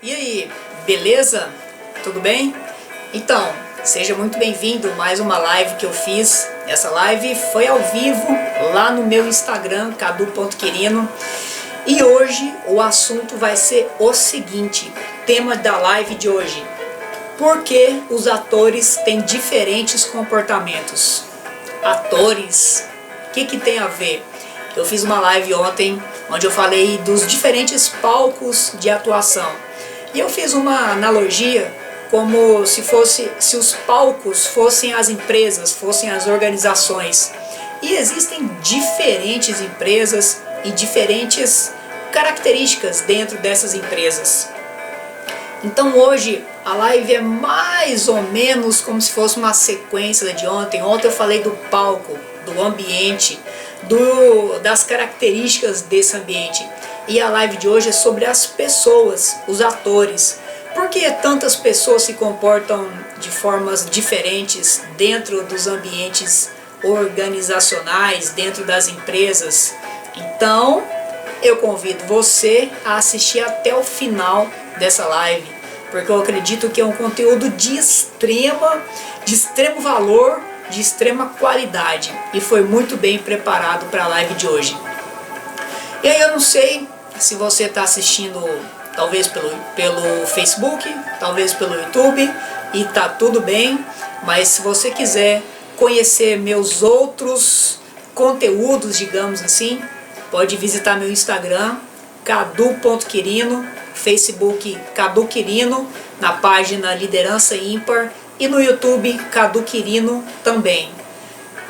E aí, beleza? Tudo bem? Então, seja muito bem-vindo a mais uma live que eu fiz. Essa live foi ao vivo lá no meu Instagram, cadu.quirino. E hoje o assunto vai ser o seguinte, tema da live de hoje: por que os atores têm diferentes comportamentos? Atores, o que tem a ver? Eu fiz uma live ontem onde eu falei dos diferentes palcos de atuação. E eu fiz uma analogia como se os palcos fossem as empresas, fossem as organizações. E existem diferentes empresas e diferentes características dentro dessas empresas. Então hoje a live é mais ou menos como se fosse uma sequência de ontem. Ontem eu falei do palco, do ambiente, das características desse ambiente. E a live de hoje é sobre as pessoas, os atores. Por que tantas pessoas se comportam de formas diferentes dentro dos ambientes organizacionais, dentro das empresas? Então, eu convido você a assistir até o final dessa live, porque eu acredito que é um conteúdo de extremo valor, de extrema qualidade, e foi muito bem preparado para a live de hoje. E aí eu não sei se você está assistindo talvez pelo Facebook, talvez pelo YouTube, e tá tudo bem, mas se você quiser conhecer meus outros conteúdos, digamos assim, pode visitar meu Instagram, cadu.quirino, Facebook Cadu Quirino, na página Liderança Ímpar, e no YouTube Cadu Quirino também.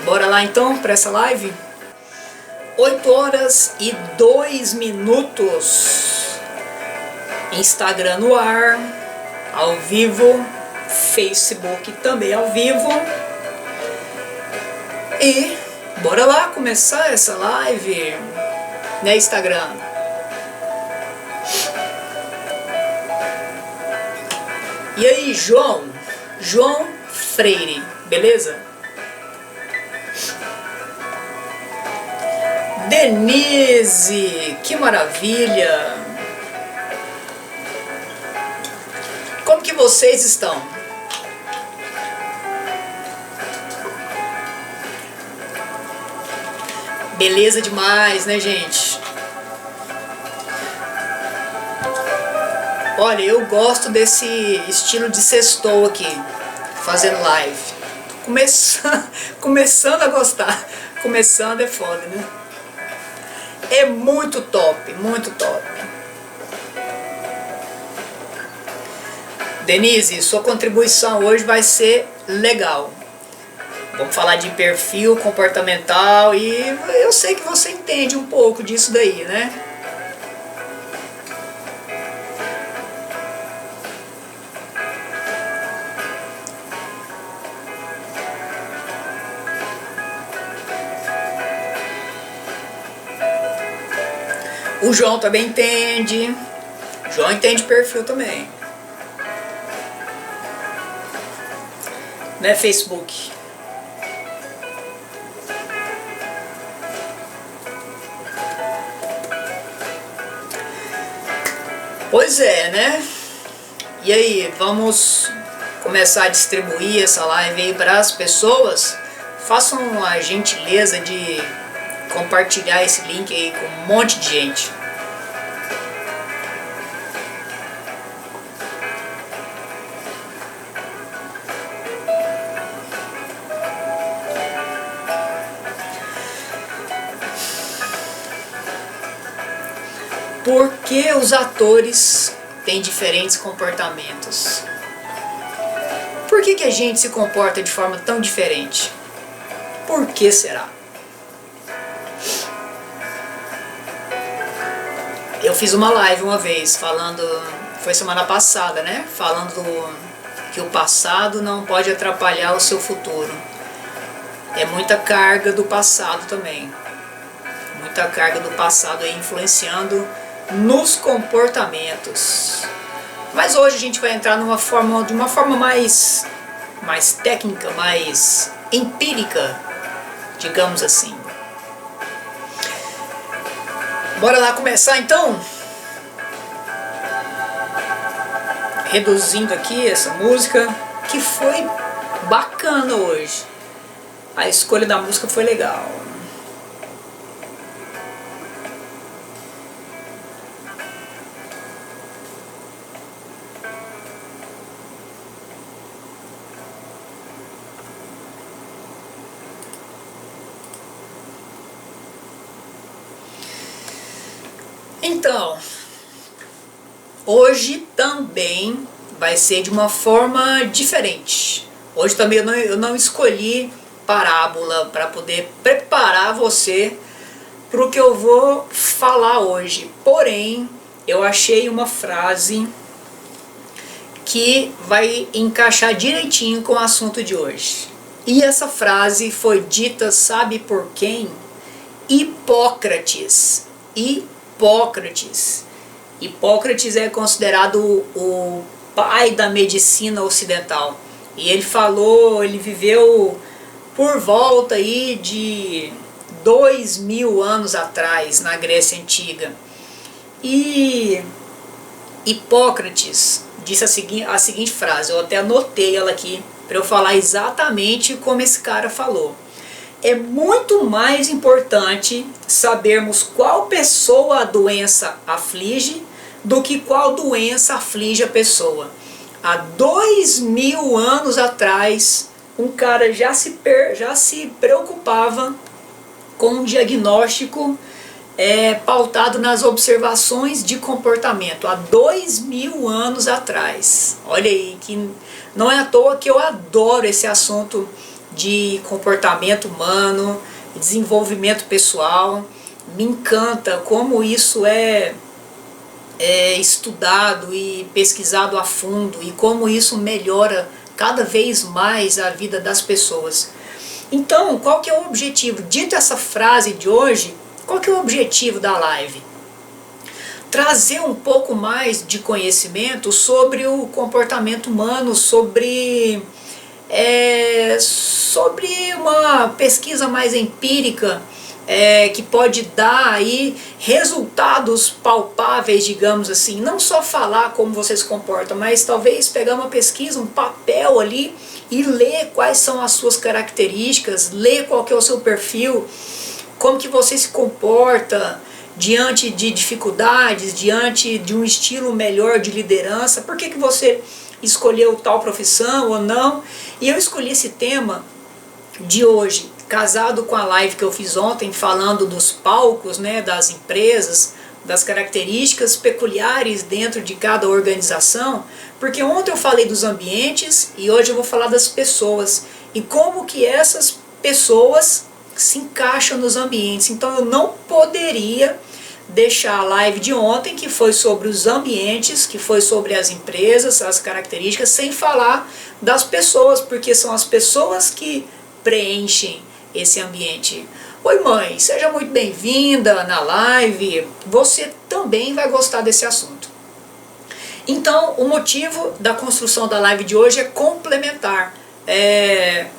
Bora lá então para essa live? 8h02. Instagram no ar, ao vivo, Facebook também ao vivo. E bora lá começar essa live, né, Instagram? E aí, João Freire, beleza? Denise, que maravilha! Como que vocês estão? Beleza demais, né, gente? Olha, eu gosto desse estilo de sextou aqui, fazendo live. Começando a gostar. Começando é foda, né? É muito top, muito top. Denise, sua contribuição hoje vai ser legal. Vamos falar de perfil comportamental e eu sei que você entende um pouco disso daí, né? O João também entende. O João entende perfil também. Né, Facebook? Pois é, né? E aí, vamos começar a distribuir essa live aí para as pessoas? Façam a gentileza de compartilhar esse link aí com um monte de gente. Por que os atores têm diferentes comportamentos? Por que a gente se comporta de forma tão diferente? Por que será? Eu fiz uma live uma vez falando, foi semana passada, né? Falando que o passado não pode atrapalhar o seu futuro. É muita carga do passado também. Muita carga do passado aí influenciando nos comportamentos. Mas hoje a gente vai entrar de uma forma mais técnica, mais empírica, digamos assim. Bora lá começar então? reduzindo aqui essa música, que foi bacana hoje. A escolha da música foi legal. Então, hoje também vai ser de uma forma diferente. Hoje também eu não escolhi parábola para poder preparar você para o que eu vou falar hoje. Porém, eu achei uma frase que vai encaixar direitinho com o assunto de hoje. E essa frase foi dita, sabe por quem? Hipócrates. Hipócrates é considerado o pai da medicina ocidental. E ele viveu por volta aí de 2000 anos atrás, na Grécia Antiga. E Hipócrates disse a seguinte frase, eu até anotei ela aqui, para eu falar exatamente como esse cara falou. É muito mais importante sabermos qual pessoa a doença aflige do que qual doença aflige a pessoa. Há 2000 anos atrás, um cara já se preocupava com um diagnóstico pautado nas observações de comportamento. Há 2000 anos atrás. Olha aí, que não é à toa que eu adoro esse assunto de comportamento humano, desenvolvimento pessoal. Me encanta como isso é estudado e pesquisado a fundo e como isso melhora cada vez mais a vida das pessoas. Então, qual que é o objetivo? Dita essa frase de hoje, qual que é o objetivo da live? Trazer um pouco mais de conhecimento sobre o comportamento humano, sobre uma pesquisa mais empírica, que pode dar aí resultados palpáveis, digamos assim. Não só falar como você se comporta, mas talvez pegar uma pesquisa, um papel ali e ler quais são as suas características, ler qual que é o seu perfil, como que você se comporta diante de dificuldades, diante de um estilo melhor de liderança, por que você escolheu tal profissão ou não. E eu escolhi esse tema de hoje, casado com a live que eu fiz ontem, falando dos palcos, né, das empresas, das características peculiares dentro de cada organização, porque ontem eu falei dos ambientes e hoje eu vou falar das pessoas e como que essas pessoas se encaixam nos ambientes. Então eu não poderia deixar a live de ontem, que foi sobre os ambientes, que foi sobre as empresas, as características, sem falar das pessoas, porque são as pessoas que preenchem esse ambiente. Oi mãe, seja muito bem-vinda na live, você também vai gostar desse assunto. Então, o motivo da construção da live de hoje é complementar,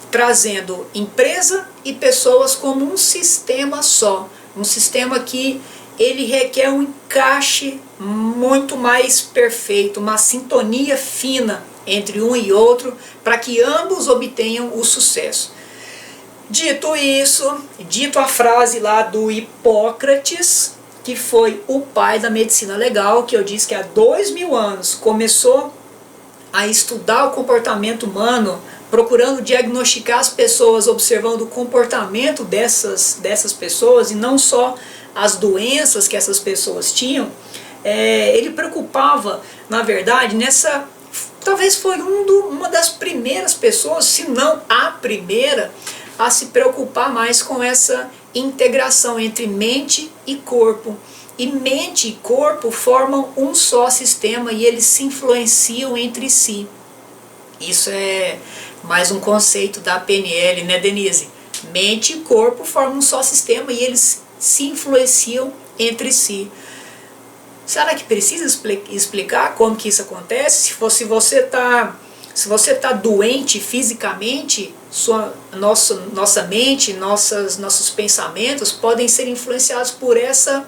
trazendo empresa e pessoas como um sistema só, um sistema que ele requer um encaixe muito mais perfeito, uma sintonia fina entre um e outro, para que ambos obtenham o sucesso. Dito isso, dito a frase lá do Hipócrates, que foi o pai da medicina legal, que eu disse que há 2000 anos começou a estudar o comportamento humano, procurando diagnosticar as pessoas, observando o comportamento dessas pessoas e não só as doenças que essas pessoas tinham. Ele preocupava, na verdade, talvez foi uma das primeiras pessoas, se não a primeira, a se preocupar mais com essa integração entre mente e corpo. E mente e corpo formam um só sistema e eles se influenciam entre si. Isso é mais um conceito da PNL, né, Denise? Mente e corpo formam um só sistema e eles se influenciam entre si. Será que precisa explicar como que isso acontece? Se você está doente fisicamente, nossa mente, nossos pensamentos podem ser influenciados por essa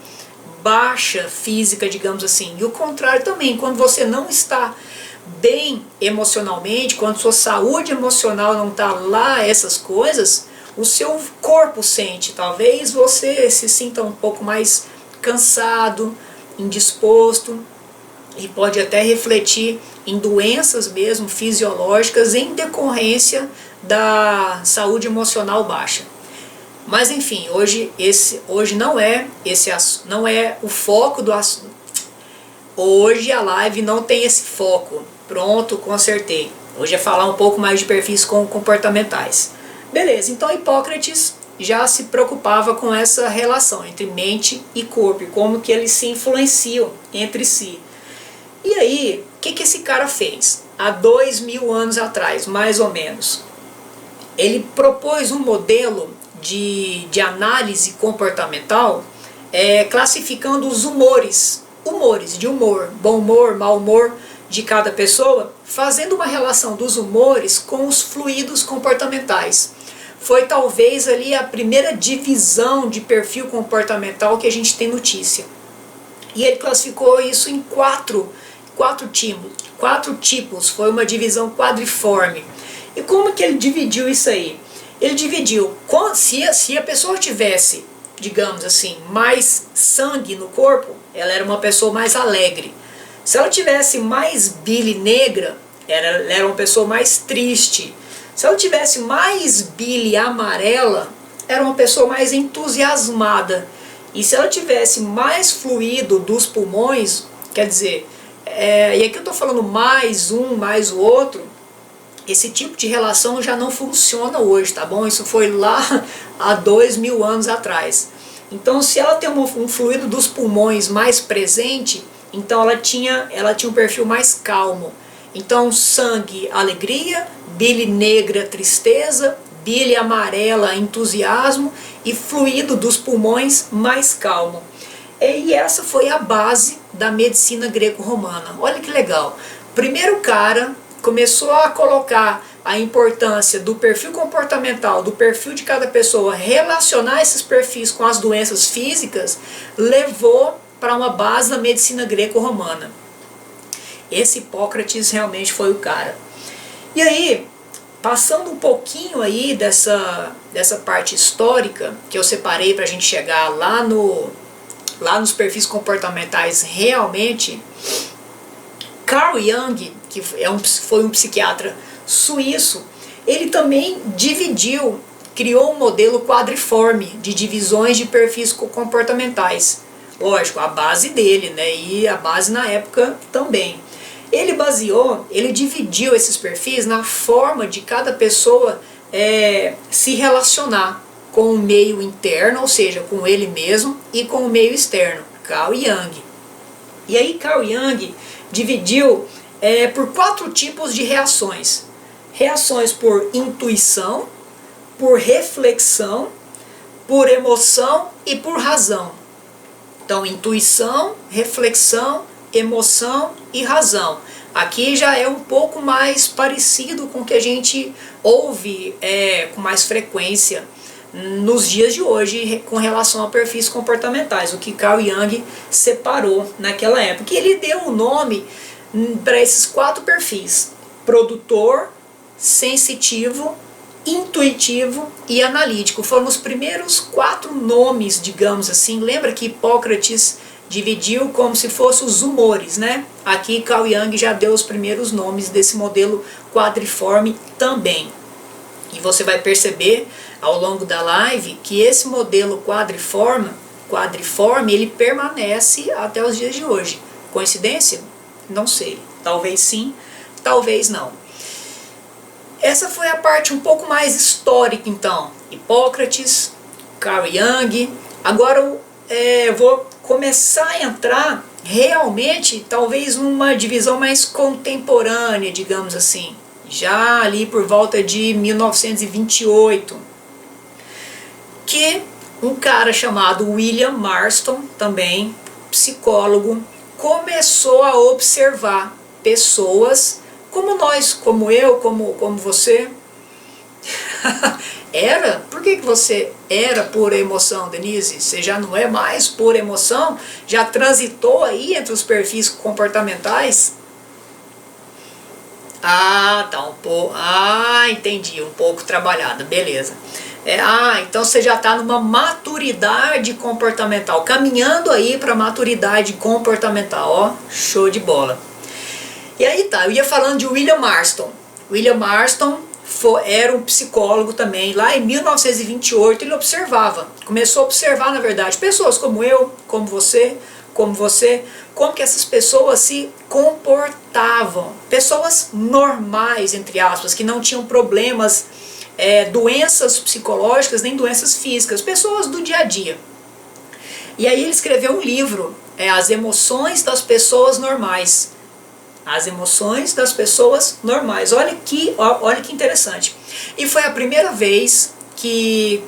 baixa física, digamos assim. E o contrário também, quando você não está bem emocionalmente, quando sua saúde emocional não está lá, essas coisas, o seu corpo sente. Talvez você se sinta um pouco mais cansado, indisposto, e pode até refletir em doenças mesmo fisiológicas em decorrência da saúde emocional baixa. Mas enfim, hoje não é o foco do assunto. Hoje a live não tem esse foco. Pronto, consertei. Hoje é falar um pouco mais de perfis comportamentais. Beleza, então Hipócrates já se preocupava com essa relação entre mente e corpo, e como que eles se influenciam entre si. E aí, o que esse cara fez? Há 2000 anos atrás, mais ou menos, ele propôs um modelo de análise comportamental, classificando os humores de humor, bom humor, mau humor de cada pessoa, fazendo uma relação dos humores com os fluidos comportamentais. Foi talvez ali a primeira divisão de perfil comportamental que a gente tem notícia. E ele classificou isso em quatro tipos, foi uma divisão quadriforme. E como que ele dividiu isso aí? Ele dividiu, se a pessoa tivesse, digamos assim, mais sangue no corpo, ela era uma pessoa mais alegre. Se ela tivesse mais bile negra, ela era uma pessoa mais triste. Se ela tivesse mais bile amarela, era uma pessoa mais entusiasmada. E se ela tivesse mais fluido dos pulmões, quer dizer, e aqui eu estou falando mais um, mais o outro, esse tipo de relação já não funciona hoje, tá bom? Isso foi lá há 2000 anos atrás. Então, se ela tem um fluido dos pulmões mais presente, então ela tinha um perfil mais calmo. Então, sangue, alegria, bile negra, tristeza, bile amarela, entusiasmo, e fluido dos pulmões mais calmo. E essa foi a base da medicina greco-romana. Olha que legal. Primeiro cara começou a colocar a importância do perfil comportamental, do perfil de cada pessoa, relacionar esses perfis com as doenças físicas, levou para uma base da medicina greco-romana. Esse Hipócrates realmente foi o cara. E aí, passando um pouquinho aí dessa parte histórica, que eu separei para a gente chegar lá nos perfis comportamentais realmente, Carl Jung, que foi um psiquiatra suíço, ele também criou um modelo quadriforme de divisões de perfis comportamentais. Lógico, a base dele, né? E a base na época também. Ele dividiu esses perfis na forma de cada pessoa se relacionar com o meio interno, ou seja, com ele mesmo, e com o meio externo, Carl Jung. E aí Carl Jung dividiu por 4 tipos de reações. Reações por intuição, por reflexão, por emoção e por razão. Então, intuição, reflexão, emoção e razão. Aqui já é um pouco mais parecido com o que a gente ouve com mais frequência nos dias de hoje com relação a perfis comportamentais, o que Carl Jung separou naquela época. E ele deu o nome para esses 4 perfis: produtor, sensitivo, intuitivo e analítico. Foram os primeiros 4 nomes, digamos assim. Lembra que Hipócrates dividiu como se fossem os humores, né? Aqui Carl Jung já deu os primeiros nomes desse modelo quadriforme também. E você vai perceber ao longo da live que esse modelo quadriforme ele permanece até os dias de hoje. Coincidência? Não sei. Talvez sim, talvez não. Essa foi a parte um pouco mais histórica, então. Hipócrates, Carl Jung. Agora eu vou começar a entrar realmente, talvez, numa divisão mais contemporânea, digamos assim. Já ali por volta de 1928. Que um cara chamado William Marston, também psicólogo, começou a observar pessoas como nós, como eu, como você. Era? Por que você era por emoção, Denise? Você já não é mais por emoção? Já transitou aí entre os perfis comportamentais? Ah, tá um pouco. Ah, entendi, um pouco trabalhada, beleza. Então você já está numa maturidade comportamental, caminhando aí para maturidade comportamental, ó, show de bola. E aí tá, eu ia falando de William Marston. William Marston era um psicólogo também. Lá em 1928 ele observava, começou a observar na verdade, pessoas como eu, como você, como que essas pessoas se comportavam. Pessoas normais, entre aspas, que não tinham problemas, doenças psicológicas nem doenças físicas, pessoas do dia a dia. E aí ele escreveu um livro, As Emoções das Pessoas Normais. As emoções das pessoas normais. Olha que interessante. E foi a primeira vez que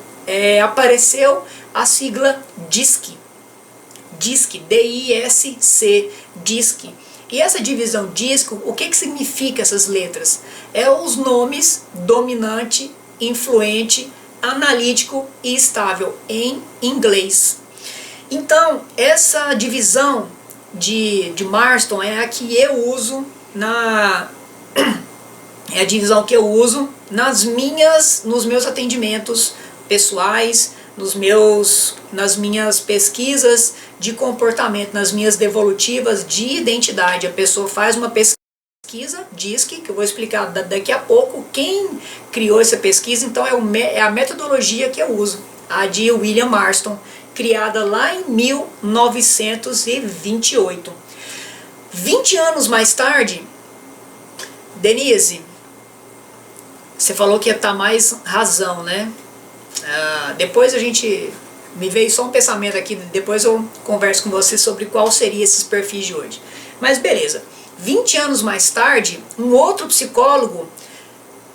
apareceu a sigla DISC. DISC, D-I-S-C, DISC. E essa divisão DISC, o que significa essas letras? É os nomes dominante, influente, analítico e estável em inglês. Então, essa divisão de Marston é a que eu uso é a divisão que eu uso nos meus atendimentos pessoais, nas minhas pesquisas de comportamento, nas minhas devolutivas de identidade. A pessoa faz uma pesquisa, DISC, que eu vou explicar daqui a pouco quem criou essa pesquisa. Então é a metodologia que eu uso, a de William Marston, criada lá em 1928. 20 anos mais tarde, Denise, você falou que ia estar mais razão, né? Depois me veio só um pensamento aqui, depois eu converso com você sobre qual seria esses perfis de hoje. Mas beleza, 20 anos mais tarde, um outro psicólogo,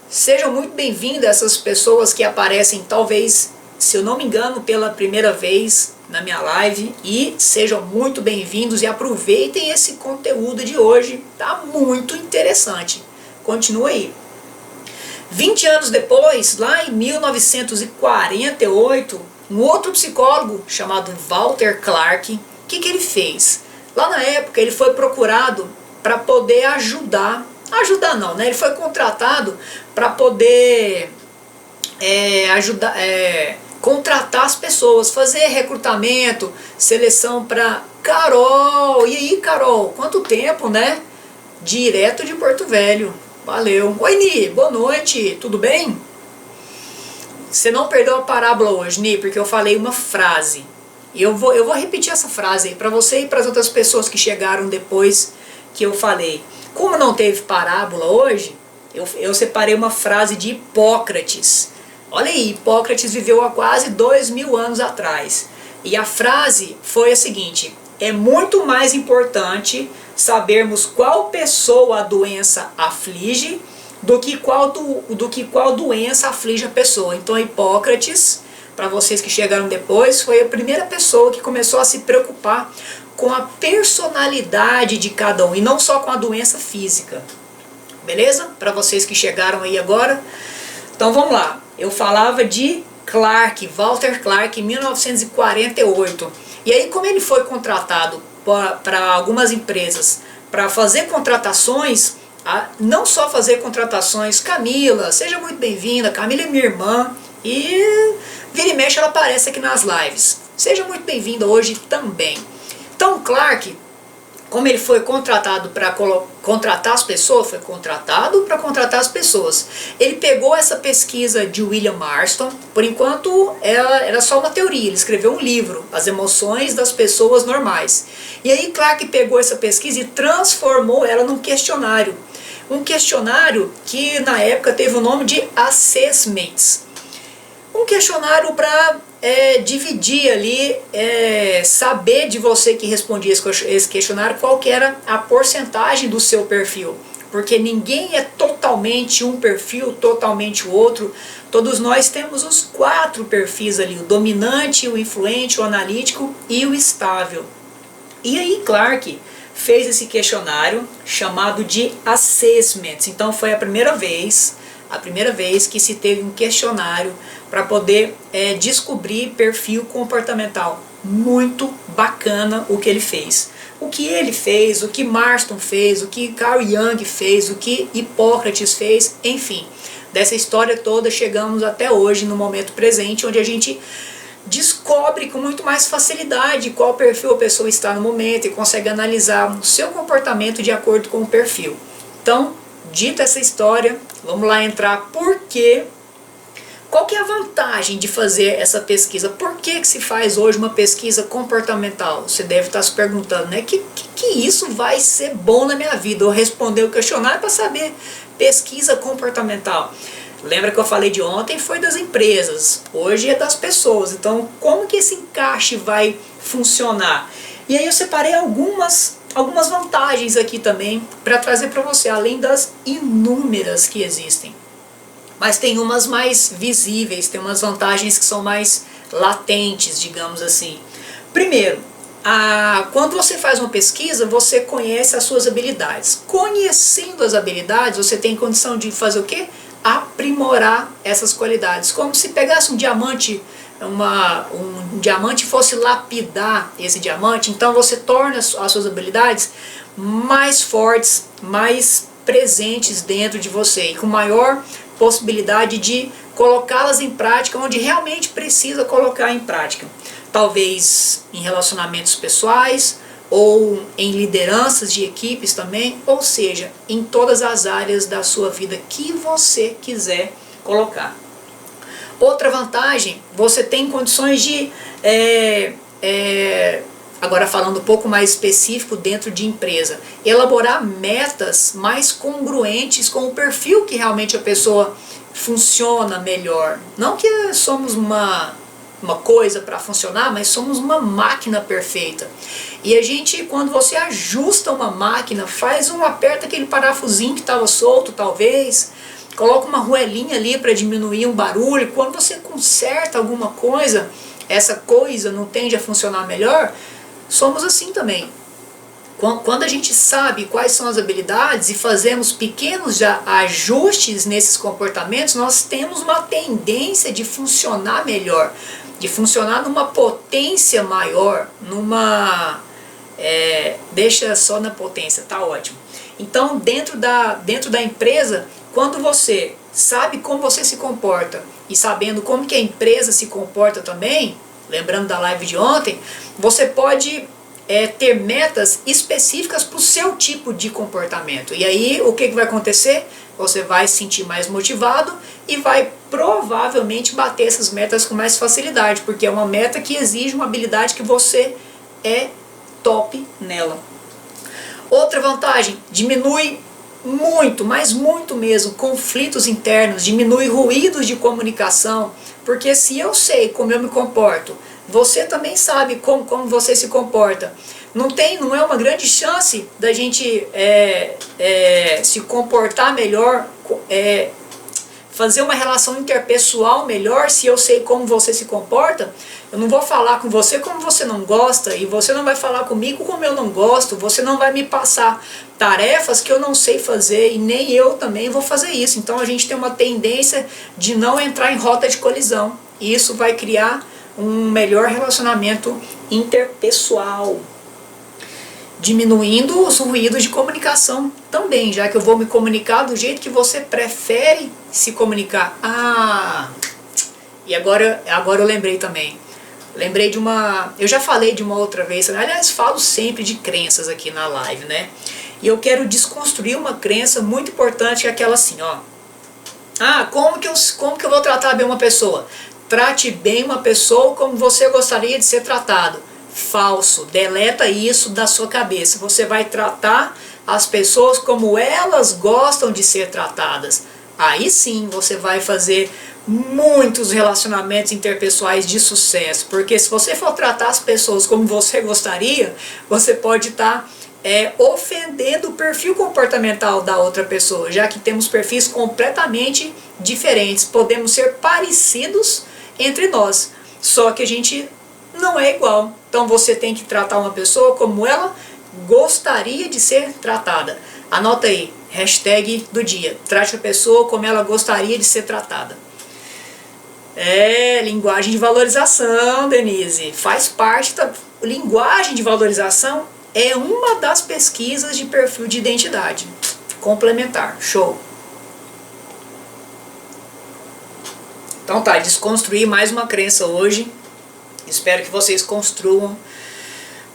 sejam muito bem-vindas essas pessoas que aparecem talvez, se eu não me engano, pela primeira vez na minha live, e sejam muito bem-vindos e aproveitem esse conteúdo de hoje, tá muito interessante. Continua aí. 20 anos depois, lá em 1948, um outro psicólogo chamado Walter Clark, o que ele fez? Lá na época ele foi procurado para poder ajudar não, né? Ele foi contratado para poder contratar as pessoas, fazer recrutamento, seleção para Carol. E aí, Carol, quanto tempo, né? Direto de Porto Velho. Valeu. Oi, Ni, boa noite, tudo bem? Você não perdeu a parábola hoje, Ni, porque eu falei uma frase. E eu vou repetir essa frase aí para você e para as outras pessoas que chegaram depois que eu falei. Como não teve parábola hoje, eu separei uma frase de Hipócrates. Olha aí, Hipócrates viveu há quase 2000 anos atrás. E a frase foi a seguinte: é muito mais importante sabermos qual pessoa a doença aflige do que qual doença aflige a pessoa. Então Hipócrates, para vocês que chegaram depois, foi a primeira pessoa que começou a se preocupar com a personalidade de cada um e não só com a doença física. Beleza? Para vocês que chegaram aí agora. Então vamos lá. Eu falava de Clark, Walter Clark, em 1948. E aí, como ele foi contratado para algumas empresas para fazer contratações, não só fazer contratações, Camila, seja muito bem-vinda, Camila é minha irmã e vira e mexe ela aparece aqui nas lives. Seja muito bem-vinda hoje também. Então Clark, como ele foi contratado para contratar as pessoas, Ele pegou essa pesquisa de William Marston, por enquanto era só uma teoria, ele escreveu um livro, As Emoções das Pessoas Normais. E aí Clark pegou essa pesquisa e transformou ela num questionário. Um questionário que na época teve o nome de Assessments. Um questionário para dividir ali, saber de você que respondia esse questionário qual que era a porcentagem do seu perfil. Porque ninguém é totalmente um perfil, totalmente o outro. Todos nós temos os 4 perfis ali, o dominante, o influente, o analítico e o estável. E aí Clark fez esse questionário chamado de Assessments. Então foi a primeira vez que se teve um questionário para poder descobrir perfil comportamental. Muito bacana o que ele fez. o que ele fez, o que Marston fez, o que Carl Jung fez, o que Hipócrates fez, enfim. Dessa história toda chegamos até hoje, no momento presente, onde a gente descobre com muito mais facilidade qual perfil a pessoa está no momento e consegue analisar o seu comportamento de acordo com o perfil. Então, dita essa história, vamos lá entrar por quê. Qual que é a vantagem de fazer essa pesquisa? Por que se faz hoje uma pesquisa comportamental? Você deve estar se perguntando, né? Que isso vai ser bom na minha vida? Eu responder o questionário para saber pesquisa comportamental. Lembra que eu falei de ontem? Foi das empresas, hoje é das pessoas. Então, como que esse encaixe vai funcionar? E aí eu separei algumas vantagens aqui também para trazer para você, além das inúmeras que existem. Mas tem umas mais visíveis, tem umas vantagens que são mais latentes, digamos assim. Primeiro, quando você faz uma pesquisa, você conhece as suas habilidades. Conhecendo as habilidades, você tem condição de fazer o quê? Aprimorar essas qualidades. Como se pegasse um diamante, um diamante e fosse lapidar esse diamante, então você torna as suas habilidades mais fortes, mais presentes dentro de você e com maior possibilidade de colocá-las em prática onde realmente precisa colocar em prática. Talvez em relacionamentos pessoais ou em lideranças de equipes também, ou seja, em todas as áreas da sua vida que você quiser colocar. Outra vantagem, você tem condições de, agora falando um pouco mais específico dentro de empresa, elaborar metas mais congruentes com o perfil que realmente a pessoa funciona melhor. Não que somos uma coisa para funcionar, mas somos uma máquina perfeita. E a gente, quando você ajusta uma máquina, aperta aquele parafusinho que estava solto talvez, coloca uma arruelinha ali para diminuir um barulho. Quando você conserta alguma coisa, essa coisa não tende a funcionar melhor. Somos assim também. Quando a gente sabe quais são as habilidades e fazemos pequenos ajustes nesses comportamentos, nós temos uma tendência de funcionar melhor, de funcionar numa potência maior, deixa só na potência, tá ótimo. Então, dentro da empresa, quando você sabe como você se comporta e sabendo como que a empresa se comporta também, lembrando da live de ontem, você pode ter metas específicas para o seu tipo de comportamento. E aí, o que vai acontecer? Você vai se sentir mais motivado e vai provavelmente bater essas metas com mais facilidade, porque é uma meta que exige uma habilidade que você é top nela. Outra vantagem, diminui muito, mas muito mesmo, conflitos internos, diminui ruídos de comunicação, porque se eu sei como eu me comporto, você também sabe como você se comporta. Não é uma grande chance da gente se comportar melhor, fazer uma relação interpessoal melhor se eu sei como você se comporta. Eu não vou falar com você como você não gosta, e você não vai falar comigo como eu não gosto, você não vai me passar tarefas que eu não sei fazer, e nem eu também vou fazer isso. Então a gente tem uma tendência de não entrar em rota de colisão, e isso vai criar um melhor relacionamento interpessoal, diminuindo os ruídos de comunicação também, já que eu vou me comunicar do jeito que você prefere se comunicar. E agora eu lembrei também. Lembrei de eu já falei de uma outra vez, aliás, falo sempre de crenças aqui na live, né? E eu quero desconstruir uma crença muito importante, que é aquela assim, ó. Como que eu vou tratar bem uma pessoa? Trate bem uma pessoa como você gostaria de ser tratado. Falso. Deleta isso da sua cabeça. Você vai tratar as pessoas como elas gostam de ser tratadas. Aí sim você vai fazer muitos relacionamentos interpessoais de sucesso. Porque se você for tratar as pessoas como você gostaria, você pode estar ofendendo o perfil comportamental da outra pessoa, já que temos perfis completamente diferentes. Podemos ser parecidos entre nós, só que a gente não é igual. Então você tem que tratar uma pessoa como ela gostaria de ser tratada. Anota aí, hashtag do dia. Trate a pessoa como ela gostaria de ser tratada. Linguagem de valorização, Denise. Faz parte da linguagem de valorização. é uma das pesquisas de perfil de identidade complementar. Show! Então tá, desconstruir mais uma crença hoje. Espero que vocês construam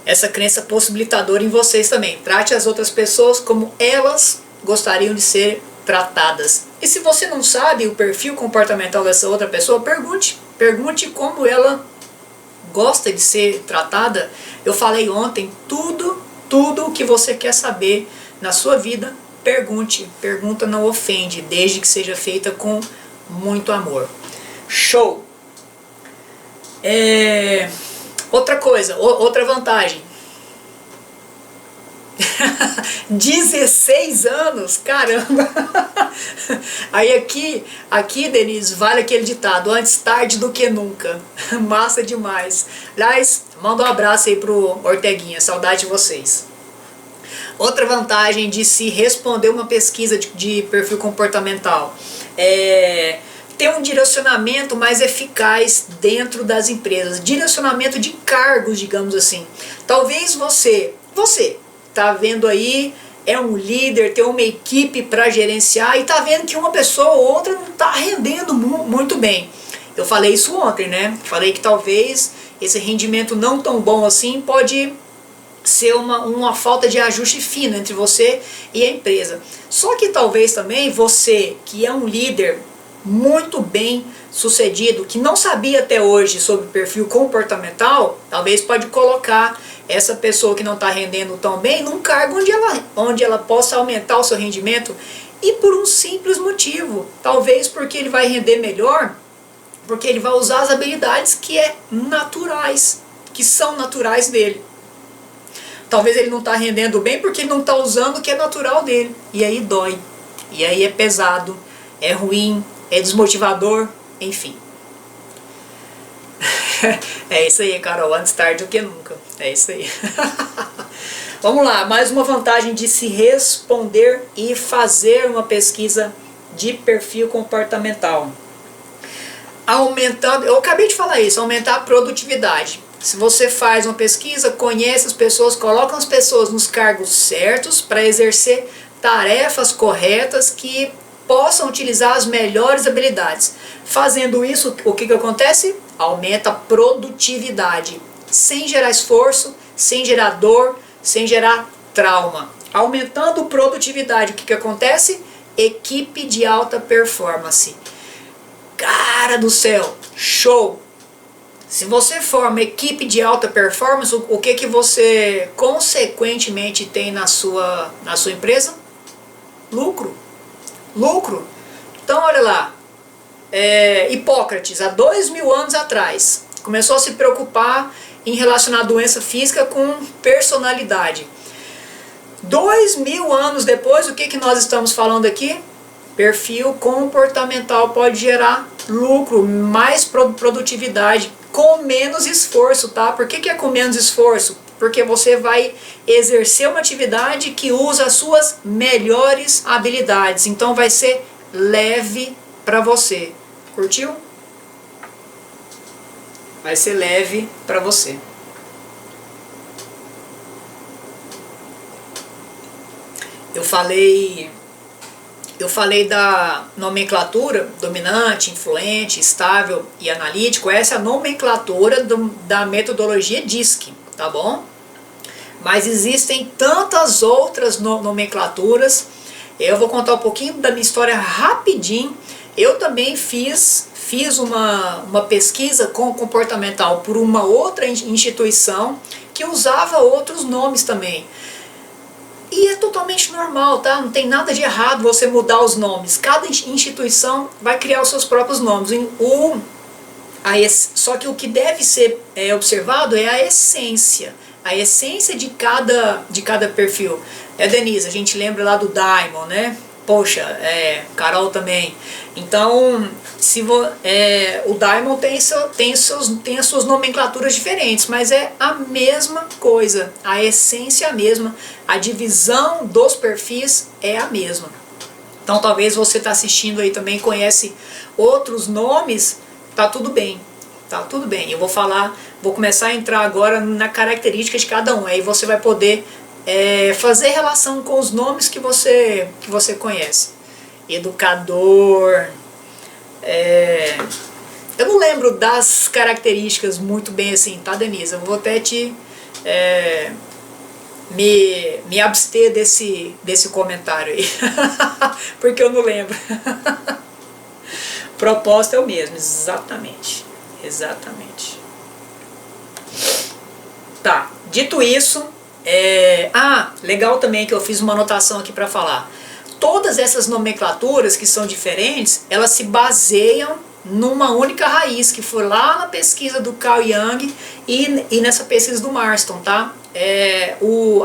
essa crença possibilitadora em vocês também. Trate as outras pessoas como elas gostariam de ser tratadas. E se você não sabe o perfil comportamental dessa outra pessoa, pergunte. Pergunte como ela gosta de ser tratada. Eu falei ontem, tudo o que você quer saber na sua vida, pergunte. Pergunta não ofende, desde que seja feita com muito amor. Show! Outra coisa, outra vantagem. 16 anos, caramba! Aí aqui, Denise, vale aquele ditado, antes tarde do que nunca. Massa demais. Aliás, manda um abraço aí pro Orteguinha, saudade de vocês. Outra vantagem de se responder uma pesquisa de perfil comportamental é ter um direcionamento mais eficaz dentro das empresas, direcionamento de cargos, digamos assim. Talvez você tá vendo aí, é um líder, tem uma equipe para gerenciar e tá vendo que uma pessoa ou outra não tá rendendo muito bem. Eu falei isso ontem, né? Falei que talvez esse rendimento não tão bom assim pode ser uma falta de ajuste fino entre você e a empresa. Só que talvez também você, que é um líder muito bem sucedido, que não sabia até hoje sobre perfil comportamental, talvez pode colocar essa pessoa que não está rendendo tão bem num cargo onde ela possa aumentar o seu rendimento, e por um simples motivo, talvez porque ele vai render melhor, porque ele vai usar as habilidades que são naturais dele. Talvez ele não está rendendo bem porque ele não está usando o que é natural dele, e aí dói, e aí é pesado, é ruim, é desmotivador, enfim. É isso aí, Carol, antes tarde do que nunca. É isso aí. Vamos lá, mais uma vantagem de se responder e fazer uma pesquisa de perfil comportamental. Aumentando, eu acabei de falar isso, aumentar a produtividade. Se você faz uma pesquisa, conhece as pessoas, coloca as pessoas nos cargos certos para exercer tarefas corretas que possam utilizar as melhores habilidades. Fazendo isso, o que acontece? Aumenta a produtividade, sem gerar esforço, sem gerar dor, sem gerar trauma. Aumentando a produtividade, o que acontece? Equipe de alta performance. Cara do céu, show! Se você forma equipe de alta performance, o que você consequentemente tem na sua empresa? Lucro. Então olha lá, Hipócrates, há 2000 anos atrás, começou a se preocupar em relacionar doença física com personalidade. 2000 anos depois, o que nós estamos falando aqui? Perfil comportamental pode gerar lucro, mais produtividade, com menos esforço, tá? Por que é com menos esforço? Porque você vai exercer uma atividade que usa as suas melhores habilidades. Então vai ser leve para você. Curtiu? Vai ser leve para você. Eu falei da nomenclatura dominante, influente, estável e analítico. Essa é a nomenclatura da metodologia DISC, tá bom? Mas existem tantas outras nomenclaturas. Eu vou contar um pouquinho da minha história rapidinho. Eu também fiz uma pesquisa comportamental por uma outra instituição que usava outros nomes também. E é totalmente normal, tá? Não tem nada de errado você mudar os nomes. Cada instituição vai criar os seus próprios nomes. Só que o que deve ser observado é a essência de cada perfil. Denise, a gente lembra lá do Diamond, né? Poxa, Carol também. Então, o Diamond tem as suas nomenclaturas diferentes, mas é a mesma coisa, a essência é a mesma, a divisão dos perfis é a mesma. Então, talvez você está assistindo aí também, conhece outros nomes, tá tudo bem. Tá tudo bem, eu vou falar Vou começar a entrar agora na característica de cada um. Aí você vai poder fazer relação com os nomes que você conhece. Educador. Eu não lembro das características muito bem assim, tá, Denise? Eu vou até te me abster desse comentário aí. Porque eu não lembro. Propósito é o mesmo, exatamente. Exatamente. Tá, dito isso, legal também que eu fiz uma anotação aqui para falar. Todas essas nomenclaturas que são diferentes, elas se baseiam numa única raiz, que foi lá na pesquisa do Carl Jung e nessa pesquisa do Marston, tá?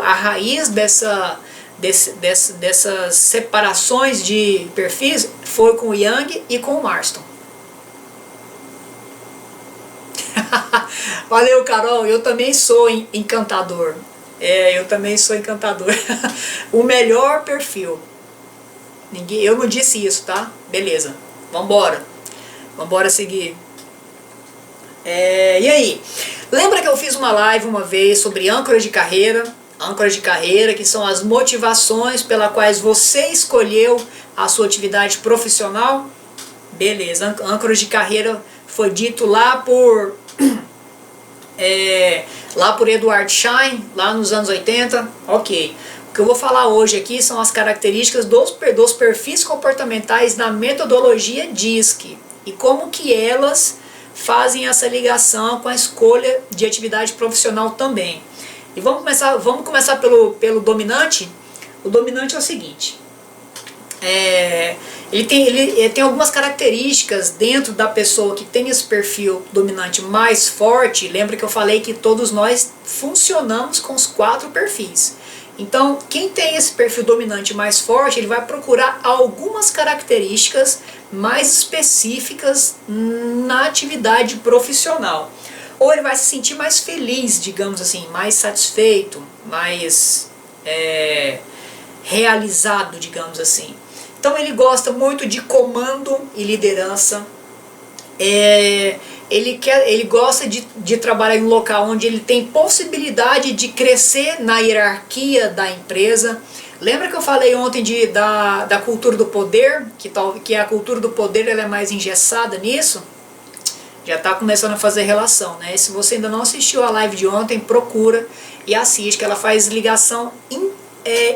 A raiz dessas separações de perfis foi com o Jung e com o Marston. Valeu, Carol, eu também sou encantador. Eu também sou encantador. O melhor perfil. Eu não disse isso, tá? Beleza, vambora. Vambora seguir. E aí? Lembra que eu fiz uma live uma vez sobre âncoras de carreira? Âncoras de carreira, que são as motivações pelas quais você escolheu a sua atividade profissional? Beleza, âncoras de carreira foi dito lá por Edward Schein, lá nos anos 80. Ok. O que eu vou falar hoje aqui são as características dos perfis comportamentais na metodologia DISC e como que elas fazem essa ligação com a escolha de atividade profissional também. E vamos começar pelo dominante. O dominante é o seguinte: ele tem algumas características dentro da pessoa que tem esse perfil dominante mais forte. Lembra que eu falei que todos nós funcionamos com os 4 perfis. Então, quem tem esse perfil dominante mais forte, ele vai procurar algumas características mais específicas na atividade profissional. Ou ele vai se sentir mais feliz, digamos assim, mais satisfeito, mais realizado, digamos assim. Então ele gosta muito de comando e liderança. Ele gosta de trabalhar em um local onde ele tem possibilidade de crescer na hierarquia da empresa. Lembra que eu falei ontem da cultura do poder? Que a cultura do poder ela é mais engessada nisso? Já está começando a fazer relação, né? Se você ainda não assistiu a live de ontem, procura e assiste, que ela faz ligação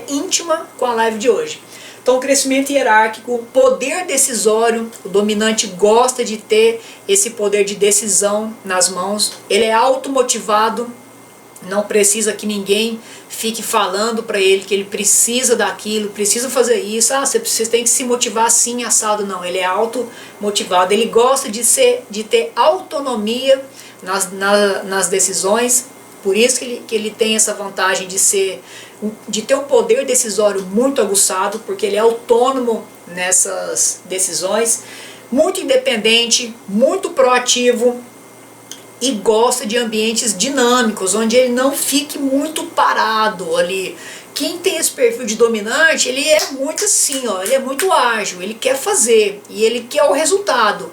íntima com a live de hoje. Então, o crescimento hierárquico, o poder decisório, o dominante gosta de ter esse poder de decisão nas mãos. Ele é automotivado, não precisa que ninguém fique falando para ele que ele precisa daquilo, precisa fazer isso. Você tem que se motivar assim, assado. Não, ele é automotivado, ele gosta de ter autonomia nas decisões. Por isso que ele tem essa vantagem de ter um poder decisório muito aguçado, porque ele é autônomo nessas decisões, muito independente, muito proativo e gosta de ambientes dinâmicos, onde ele não fique muito parado ali. Quem tem esse perfil de dominante, ele é muito assim, ele é muito ágil, ele quer fazer e ele quer o resultado.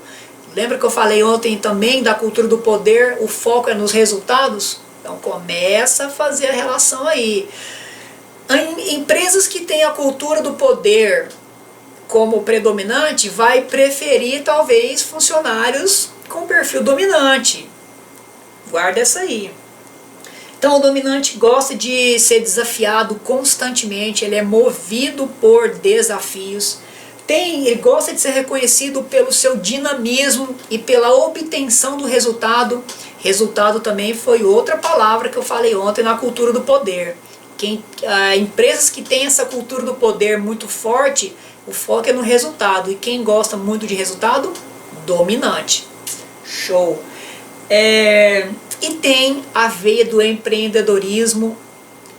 Lembra que eu falei ontem também da cultura do poder, o foco é nos resultados? Então começa a fazer a relação aí. Empresas que têm a cultura do poder como predominante vai preferir talvez funcionários com perfil dominante. Guarda essa aí. Então o dominante gosta de ser desafiado constantemente, ele é movido por desafios. Ele gosta de ser reconhecido pelo seu dinamismo e pela obtenção do resultado. Resultado também foi outra palavra que eu falei ontem na cultura do poder. Empresas que têm essa cultura do poder muito forte, o foco é no resultado. E quem gosta muito de resultado? Dominante. Show! E tem a veia do empreendedorismo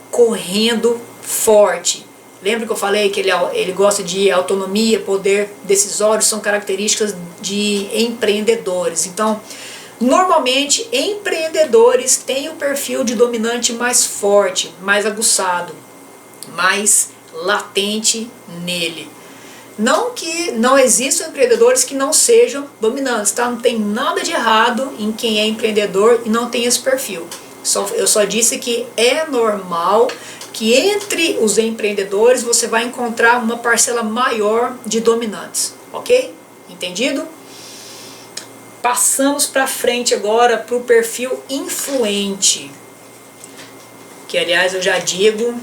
correndo forte. Lembra que eu falei que ele gosta de autonomia, poder decisório, são características de empreendedores. Então, normalmente, empreendedores têm o perfil de dominante mais forte, mais aguçado, mais latente nele. Não que não existam empreendedores que não sejam dominantes, tá? Não tem nada de errado em quem é empreendedor e não tem esse perfil. Eu só disse que é normal que entre os empreendedores você vai encontrar uma parcela maior de dominantes, ok? Entendido? Passamos para frente agora para o perfil influente, que aliás eu já digo,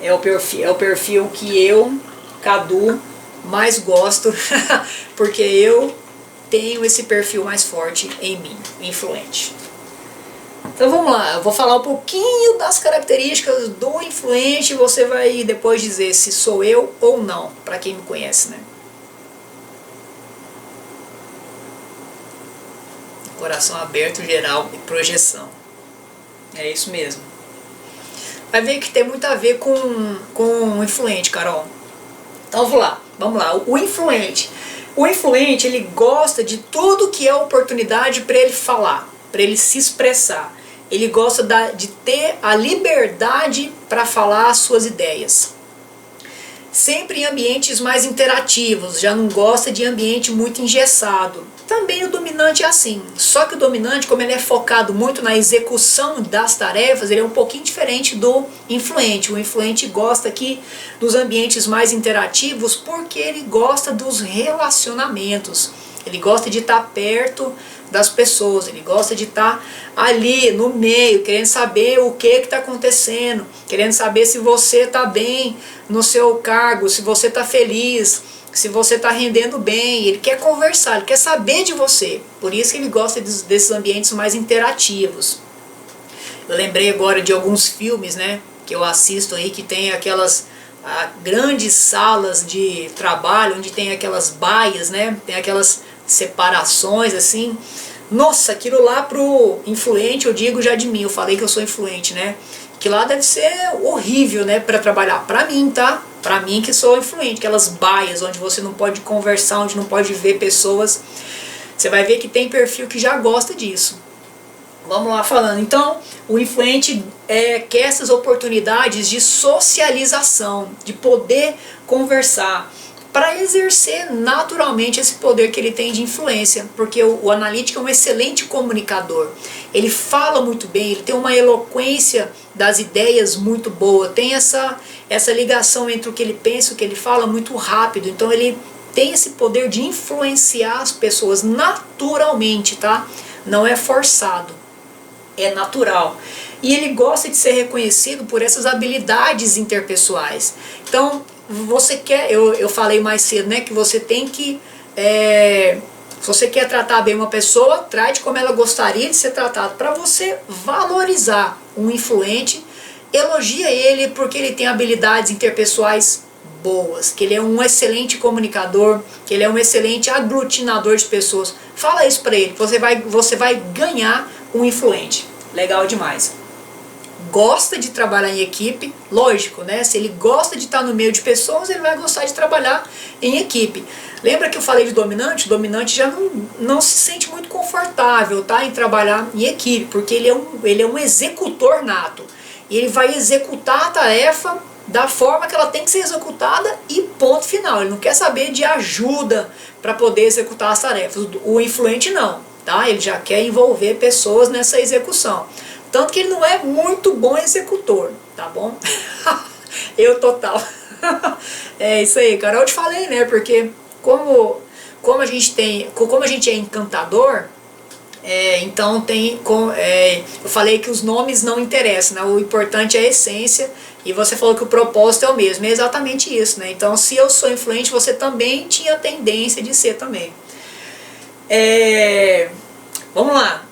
é o perfil que eu, Cadu, mais gosto, porque eu tenho esse perfil mais forte em mim, influente. Então vamos lá, eu vou falar um pouquinho das características do influente e você vai depois dizer se sou eu ou não, para quem me conhece, né? Coração aberto, geral e projeção. É isso mesmo. Vai ver que tem muito a ver com o influente, Carol. Então vamos lá. O influente, ele gosta de tudo que é oportunidade para ele falar, para ele se expressar. Ele gosta de ter a liberdade para falar as suas ideias. Sempre em ambientes mais interativos, já não gosta de ambiente muito engessado. Também o dominante é assim, só que o dominante, como ele é focado muito na execução das tarefas, ele é um pouquinho diferente do influente. O influente gosta aqui dos ambientes mais interativos porque ele gosta dos relacionamentos. Ele gosta de estar perto das pessoas, ele gosta de estar ali no meio, querendo saber o que está acontecendo, querendo saber se você está bem no seu cargo, se você está feliz, se você está rendendo bem. Ele quer conversar, ele quer saber de você. Por isso que ele gosta desses ambientes mais interativos. Eu lembrei agora de alguns filmes, né, que eu assisto aí, que tem aquelas grandes salas de trabalho, onde tem aquelas baias, né, tem aquelas separações assim. Nossa, aquilo lá pro influente, eu digo já de mim, eu falei que eu sou influente, né? Que lá deve ser horrível, né, para trabalhar. Para mim, tá? Para mim que sou influente, aquelas baias onde você não pode conversar, onde não pode ver pessoas. Você vai ver que tem perfil que já gosta disso. Vamos lá falando. Então, o influente quer essas oportunidades de socialização, de poder conversar, para exercer naturalmente esse poder que ele tem de influência, porque o analítico é um excelente comunicador. Ele fala muito bem, ele tem uma eloquência das ideias muito boa, tem essa ligação entre o que ele pensa e o que ele fala muito rápido, então ele tem esse poder de influenciar as pessoas naturalmente, tá? Não é forçado, é natural. E ele gosta de ser reconhecido por essas habilidades interpessoais. Então, você quer, eu falei mais cedo, né, que você tem que, se você quer tratar bem uma pessoa, trate como ela gostaria de ser tratado. Para você valorizar um influente, elogia ele porque ele tem habilidades interpessoais boas, que ele é um excelente comunicador, que ele é um excelente aglutinador de pessoas. Fala isso para ele, você vai ganhar um influente. Legal demais. Gosta de trabalhar em equipe, lógico, né? Se ele gosta de estar no meio de pessoas, ele vai gostar de trabalhar em equipe. Lembra que eu falei de dominante? O dominante já não se sente muito confortável, tá, em trabalhar em equipe, porque ele é um executor nato. E ele vai executar a tarefa da forma que ela tem que ser executada e ponto final. Ele não quer saber de ajuda para poder executar as tarefas. O influente não, tá? Ele já quer envolver pessoas nessa execução. Tanto que ele não é muito bom executor, tá bom? Eu total. É isso aí, Carol, eu te falei, né? Porque como a gente é encantador, então eu falei que os nomes não interessam, né? O importante é a essência, e você falou que o propósito é o mesmo. É exatamente isso, né? Então, se eu sou influente, você também tinha tendência de ser também. Vamos lá.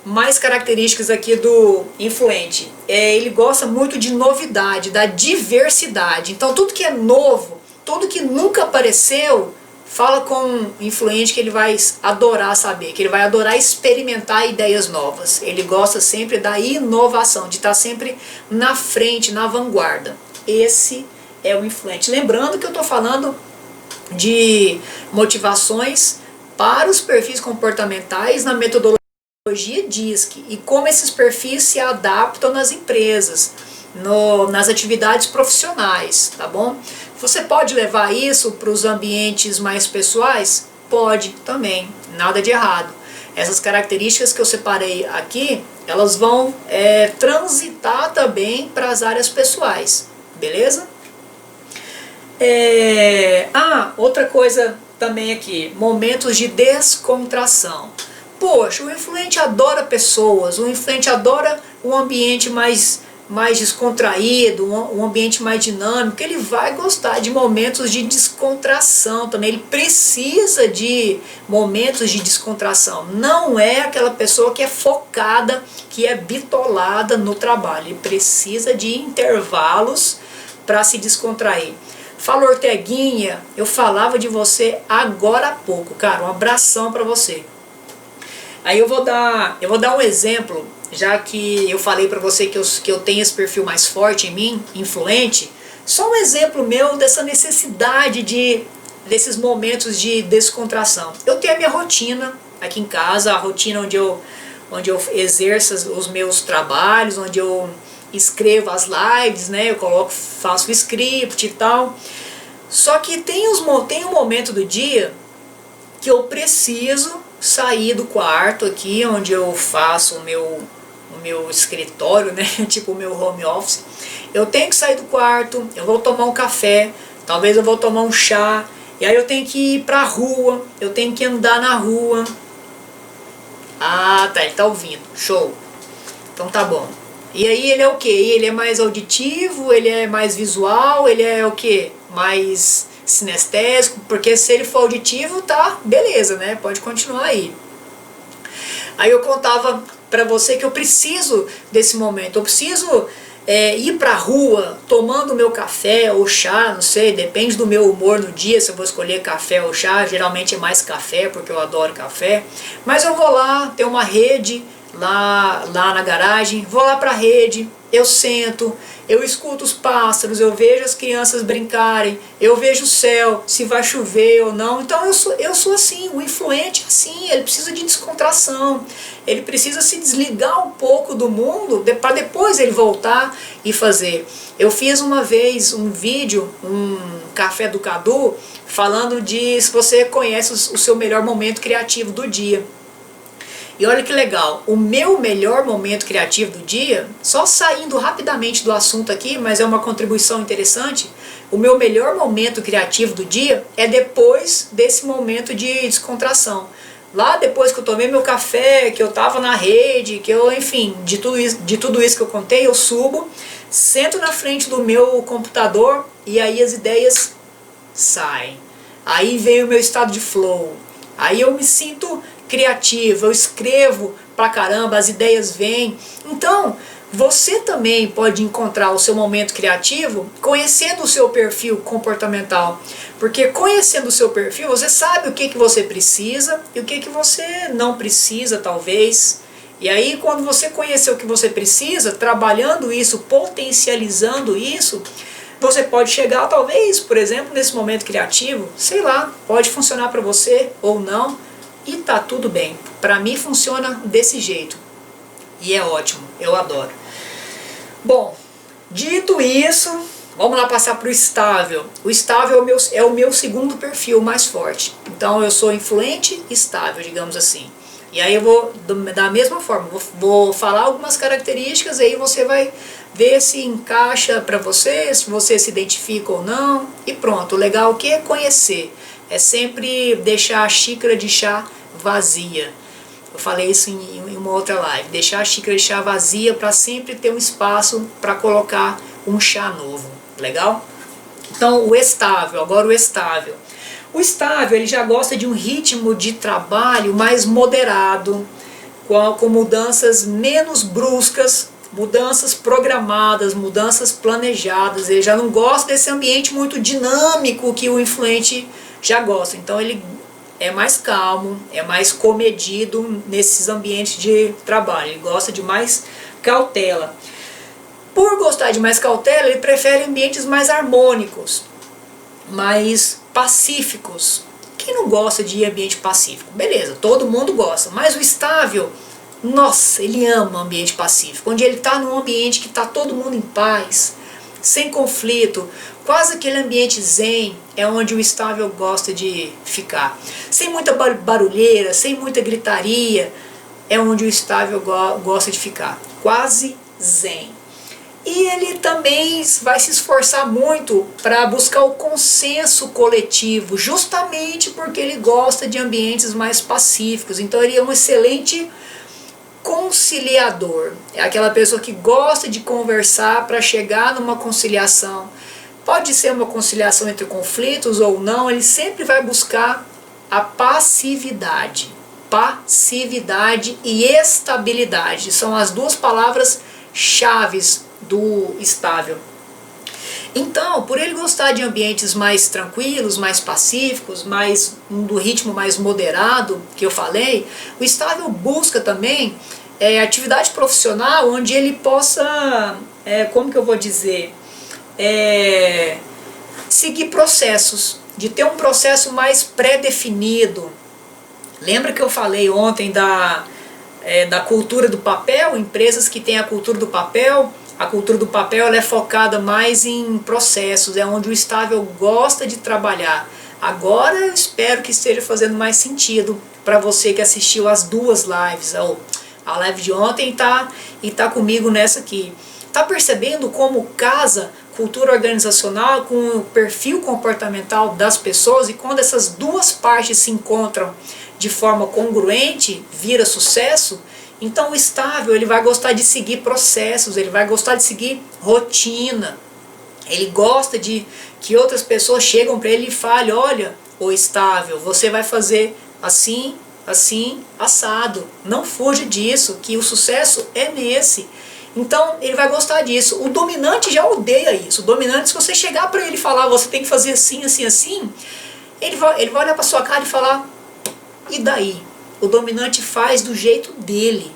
Mais características aqui do influente. Ele gosta muito de novidade, da diversidade. Então tudo que é novo, tudo que nunca apareceu, fala com um influente que ele vai adorar saber, que ele vai adorar experimentar ideias novas. Ele gosta sempre da inovação, de estar sempre na frente, na vanguarda. Esse é o influente. Lembrando que eu estou falando de motivações para os perfis comportamentais na metodologia DISC e como esses perfis se adaptam nas empresas, nas atividades profissionais, tá bom? Você pode levar isso para os ambientes mais pessoais? Pode também, nada de errado. Essas características que eu separei aqui, elas vão transitar também para as áreas pessoais, beleza? Outra coisa também aqui, momentos de descontração. Poxa, o influente adora pessoas, o influente adora um ambiente mais descontraído, um ambiente mais dinâmico. Ele vai gostar de momentos de descontração também, ele precisa de momentos de descontração. Não é aquela pessoa que é focada, que é bitolada no trabalho, ele precisa de intervalos para se descontrair. Fala, Orteguinha, eu falava de você agora há pouco, cara, um abração para você. Aí eu vou dar um exemplo, já que eu falei para você que eu tenho esse perfil mais forte em mim, influente. Só um exemplo meu dessa necessidade desses momentos de descontração. Eu tenho a minha rotina aqui em casa, a rotina onde eu exerço os meus trabalhos, onde eu escrevo as lives, né? Eu faço o script e tal. Só que tem um momento do dia que eu preciso sair do quarto aqui, onde eu faço o meu escritório, né? Tipo o meu home office. Eu tenho que sair do quarto, eu vou tomar um café, talvez eu vou tomar um chá, e aí eu tenho que ir pra rua, eu tenho que andar na rua. Ah, tá, ele tá ouvindo, show. Então tá bom. E aí ele é o que? Ele é mais auditivo, ele é mais visual, ele é o que? Mais sinestésico, porque se ele for auditivo, tá, beleza, né? Pode continuar aí. Aí eu contava pra você que eu preciso desse momento, eu preciso ir pra rua tomando meu café ou chá, não sei, depende do meu humor no dia, se eu vou escolher café ou chá, geralmente é mais café, porque eu adoro café, mas eu vou lá, tem uma rede lá na garagem, vou lá pra rede, eu sento, eu escuto os pássaros, eu vejo as crianças brincarem, eu vejo o céu, se vai chover ou não. Então eu sou assim, o influente é assim, ele precisa de descontração, ele precisa se desligar um pouco do mundo para depois ele voltar e fazer. Eu fiz uma vez um vídeo, um Café do Cadu, falando de se você conhece o seu melhor momento criativo do dia. E olha que legal, o meu melhor momento criativo do dia, só saindo rapidamente do assunto aqui, mas é uma contribuição interessante, o meu melhor momento criativo do dia é depois desse momento de descontração. Lá depois que eu tomei meu café, que eu estava na rede, que eu, enfim, de tudo isso que eu contei, eu subo, sento na frente do meu computador e aí as ideias saem. Aí vem o meu estado de flow, aí eu me sinto criativo, eu escrevo pra caramba, as ideias vêm. Então, você também pode encontrar o seu momento criativo conhecendo o seu perfil comportamental. Porque conhecendo o seu perfil, você sabe o que você precisa e o que você não precisa, talvez. E aí, quando você conhecer o que você precisa, trabalhando isso, potencializando isso, você pode chegar, talvez, por exemplo, nesse momento criativo, sei lá, pode funcionar para você ou não. E tá tudo bem. Pra mim funciona desse jeito. E é ótimo, eu adoro. Bom, dito isso, vamos lá passar pro estável. O estável é o meu segundo perfil mais forte. Então eu sou influente e estável, digamos assim. E aí eu vou, da mesma forma, vou falar algumas características, aí você vai ver se encaixa pra você, se você se identifica ou não. E pronto, o legal que é conhecer. É sempre deixar a xícara de chá vazia. Eu falei isso em uma outra live. Deixar a xícara de chá vazia para sempre ter um espaço para colocar um chá novo. Legal? Então o estável, agora o estável. O estável ele já gosta de um ritmo de trabalho mais moderado, com mudanças menos bruscas, mudanças programadas, mudanças planejadas. Ele já não gosta desse ambiente muito dinâmico que o influente já gosta. Então ele é mais calmo, é mais comedido nesses ambientes de trabalho. Ele gosta de mais cautela. Por gostar de mais cautela, ele prefere ambientes mais harmônicos, mais pacíficos. Quem não gosta de ambiente pacífico? Beleza, todo mundo gosta. Mas o estável, nossa, ele ama o ambiente pacífico. Onde ele está num ambiente que está todo mundo em paz, sem conflito, Quase aquele ambiente zen é onde o estável gosta de ficar. Sem muita barulheira, sem muita gritaria, é onde o estável gosta de ficar. Quase zen. E ele também vai se esforçar muito para buscar o consenso coletivo, justamente porque ele gosta de ambientes mais pacíficos. Então ele é um excelente conciliador. É aquela pessoa que gosta de conversar para chegar numa conciliação. Pode ser uma conciliação entre conflitos ou não, ele sempre vai buscar a passividade. Passividade e estabilidade são as duas palavras chaves do estável. Então, por ele gostar de ambientes mais tranquilos, mais pacíficos, do ritmo mais moderado, que eu falei, o estável busca também atividade profissional onde ele possa, como que eu vou dizer, seguir processos, de ter um processo mais pré-definido. Lembra que eu falei ontem da cultura do papel? Empresas que têm a cultura do papel, ela é focada mais em processos, é onde o estável gosta de trabalhar. Agora eu espero que esteja fazendo mais sentido para você que assistiu as duas lives, a live de ontem e tá comigo nessa aqui. Tá percebendo como casa cultura organizacional com o perfil comportamental das pessoas, e quando essas duas partes se encontram de forma congruente, vira sucesso? Então o estável, ele vai gostar de seguir processos, ele vai gostar de seguir rotina. Ele gosta de que outras pessoas chegam para ele e falem: olha, o estável, você vai fazer assim, assim, assado. Não fuja disso, que o sucesso é nesse. Então ele vai gostar disso. O dominante já odeia isso. O dominante, se você chegar para ele e falar: você tem que fazer assim, assim, assim, ele vai olhar para sua cara e falar: e daí? O dominante faz do jeito dele,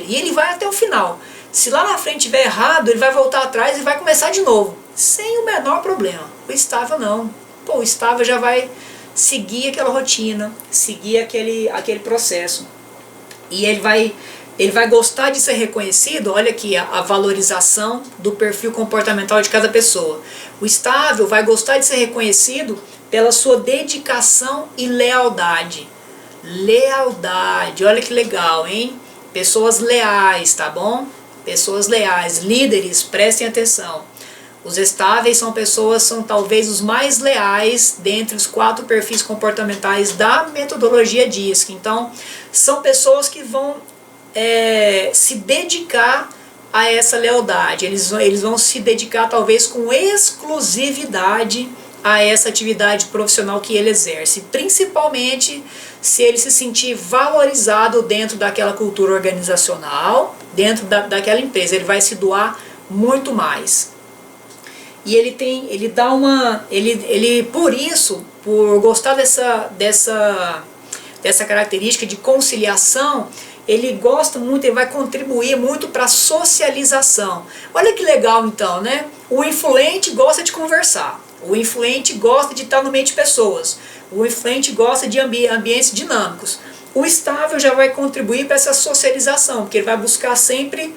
e ele vai até o final. Se lá na frente estiver errado, ele vai voltar atrás e vai começar de novo, sem o menor problema. O estável não. O estável já vai seguir aquela rotina, seguir aquele processo. E ele vai gostar de ser reconhecido. Olha aqui a valorização do perfil comportamental de cada pessoa. O estável vai gostar de ser reconhecido pela sua dedicação e lealdade. Lealdade, olha que legal, hein? Pessoas leais, tá bom? Pessoas leais, líderes, prestem atenção. Os estáveis são talvez os mais leais dentre os 4 perfis comportamentais da metodologia DISC. Então, são pessoas que vão se dedicar a essa lealdade. Eles vão se dedicar talvez com exclusividade a essa atividade profissional que ele exerce, principalmente se ele se sentir valorizado dentro daquela cultura organizacional, dentro daquela empresa. Ele vai se doar muito mais. E por gostar dessa característica de conciliação, ele gosta muito, ele vai contribuir muito para a socialização. Olha que legal então, né? O influente gosta de conversar. O influente gosta de estar no meio de pessoas. O influente gosta de ambientes dinâmicos. O estável já vai contribuir para essa socialização, porque ele vai buscar sempre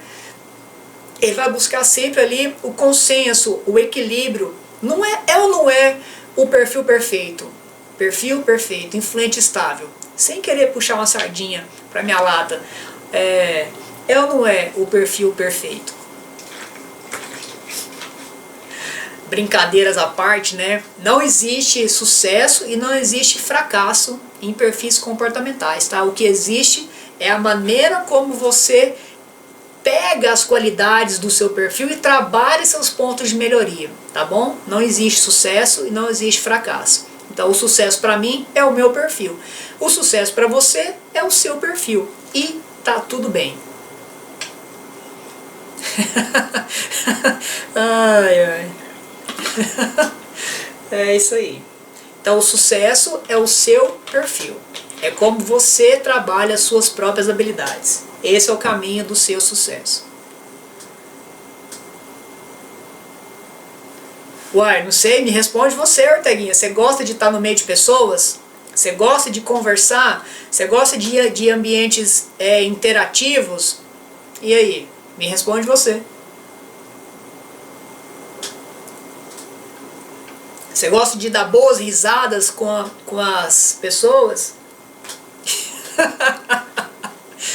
ali o consenso, o equilíbrio. Não é ou não é o perfil perfeito? Perfil perfeito, influente estável. Sem querer puxar uma sardinha para minha lata. É ou não é o perfil perfeito? Brincadeiras à parte, né? Não existe sucesso e não existe fracasso em perfis comportamentais, tá? O que existe é a maneira como você pega as qualidades do seu perfil e trabalha seus pontos de melhoria, tá bom? Não existe sucesso e não existe fracasso. Então o sucesso para mim é o meu perfil. O sucesso para você é o seu perfil. E tá tudo bem. Ai, ai. É isso aí. Então o sucesso é o seu perfil. É como você trabalha as suas próprias habilidades. Esse é o caminho do seu sucesso. Uai, não sei, me responde você, Orteguinha. Você gosta de estar no meio de pessoas? Você gosta de conversar? Você gosta de ambientes interativos? E aí? Me responde você. Você gosta de dar boas risadas com as pessoas?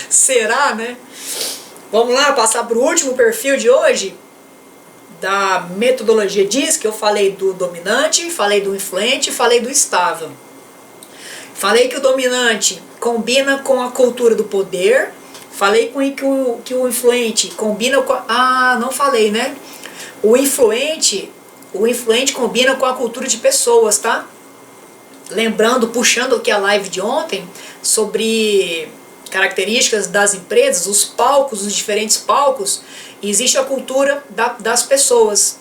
Será, né? Vamos lá, passar para o último perfil de hoje, da metodologia DISC, que eu falei do dominante, falei do influente, falei do estável. Falei que o dominante combina com a cultura do poder, falei que o influente combina com não falei, né? O influente combina com a cultura de pessoas, tá? Lembrando, puxando aqui a live de ontem, sobre características das empresas, os palcos, os diferentes palcos, existe a cultura das pessoas.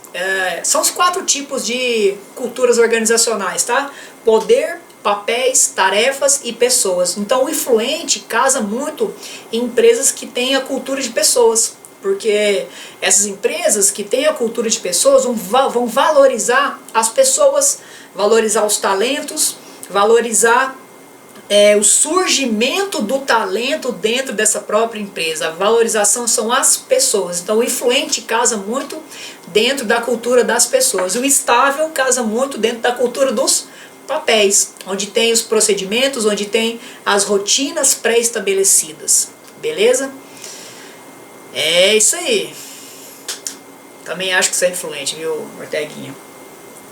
São os 4 tipos de culturas organizacionais, tá? Poder, papéis, tarefas e pessoas. Então o influente casa muito em empresas que têm a cultura de pessoas, porque essas empresas que têm a cultura de pessoas vão valorizar as pessoas, valorizar os talentos, valorizar o surgimento do talento dentro dessa própria empresa. A valorização são as pessoas. Então o influente casa muito dentro da cultura das pessoas. O estável casa muito dentro da cultura dos papéis, onde tem os procedimentos, onde tem as rotinas pré-estabelecidas. Beleza? É isso aí. Também acho que você é influente, viu, Orteguinha?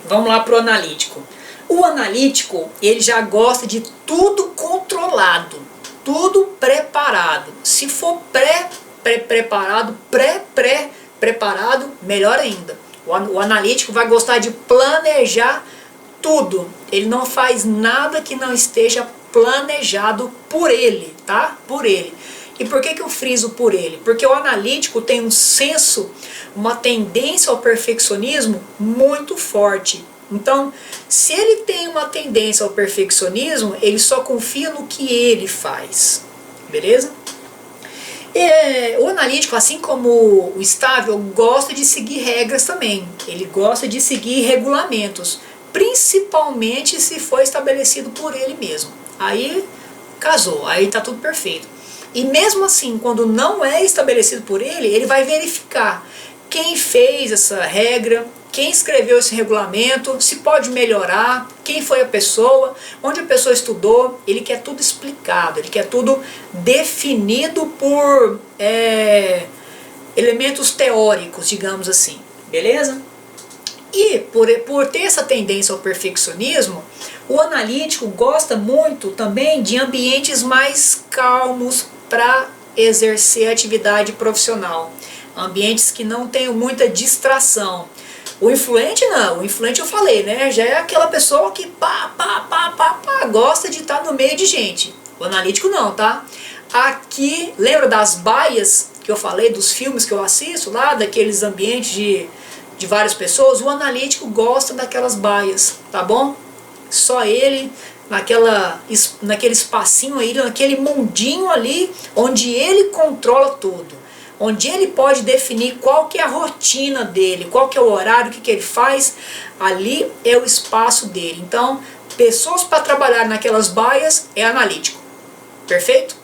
Vamos lá pro analítico. O analítico, ele já gosta de tudo controlado, tudo preparado. Se for pré-preparado, pré-preparado, melhor ainda. O analítico vai gostar de planejar tudo. Ele não faz nada que não esteja planejado por ele, tá? Por ele. E por que eu friso por ele? Porque o analítico tem um senso, uma tendência ao perfeccionismo muito forte. Então, se ele tem uma tendência ao perfeccionismo, ele só confia no que ele faz. Beleza? O analítico, assim como o estável, gosta de seguir regras também. Ele gosta de seguir regulamentos, principalmente se for estabelecido por ele mesmo. Aí casou, aí tá tudo perfeito. E mesmo assim, quando não é estabelecido por ele, ele vai verificar quem fez essa regra, quem escreveu esse regulamento, se pode melhorar, quem foi a pessoa, onde a pessoa estudou. Ele quer tudo explicado, ele quer tudo definido por elementos teóricos, digamos assim, beleza? E por ter essa tendência ao perfeccionismo, o analítico gosta muito também de ambientes mais calmos para exercer a atividade profissional. Ambientes que não tenham muita distração. O influente não, o influente eu falei, né? Já é aquela pessoa que gosta de estar no meio de gente. O analítico não, tá? Aqui, lembra das baias que eu falei, dos filmes que eu assisto lá, daqueles ambientes de várias pessoas? O analítico gosta daquelas baias, tá bom? Só ele, naquele espacinho aí, naquele mundinho ali, onde ele controla tudo. Onde ele pode definir qual que é a rotina dele, qual que é o horário, o que ele faz, ali é o espaço dele. Então, pessoas para trabalhar naquelas baias é analítico. Perfeito?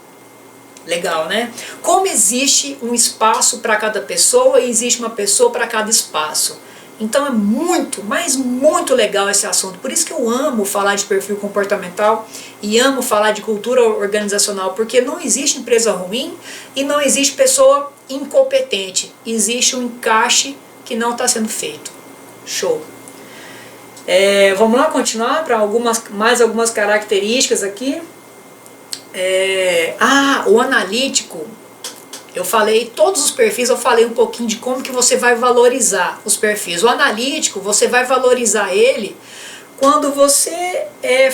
Legal, né? Como existe um espaço para cada pessoa e existe uma pessoa para cada espaço. Então é muito, mas muito legal esse assunto. Por isso que eu amo falar de perfil comportamental e amo falar de cultura organizacional, porque não existe empresa ruim e não existe pessoa incompetente. Existe um encaixe que não está sendo feito. Show! Vamos lá continuar para mais algumas características aqui. O analítico. Eu falei, todos os perfis eu falei um pouquinho de como que você vai valorizar os perfis. O analítico, você vai valorizar ele quando você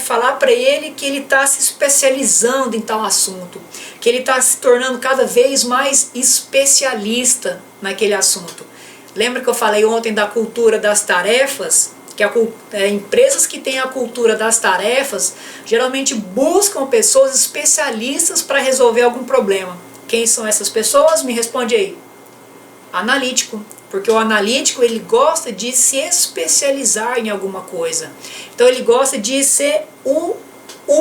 falar para ele que ele está se especializando em tal assunto, que ele está se tornando cada vez mais especialista naquele assunto. Lembra que eu falei ontem da cultura das tarefas? Que empresas que têm a cultura das tarefas geralmente buscam pessoas especialistas para resolver algum problema. Quem são essas pessoas? Me responde aí. Analítico. Porque o analítico, ele gosta de se especializar em alguma coisa. Então ele gosta de ser o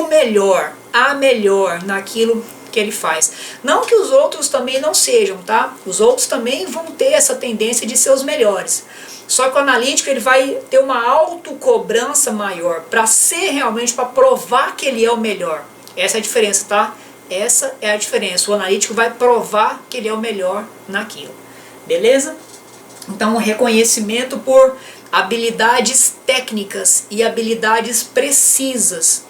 melhor, a melhor naquilo que ele faz. Não que os outros também não sejam, tá? Os outros também vão ter essa tendência de ser os melhores. Só que o analítico ele vai ter uma autocobrança maior para ser realmente, para provar que ele é o melhor. Essa é a diferença, tá? Essa é a diferença. O analítico vai provar que ele é o melhor naquilo. Beleza? Então, o reconhecimento por habilidades técnicas e habilidades precisas.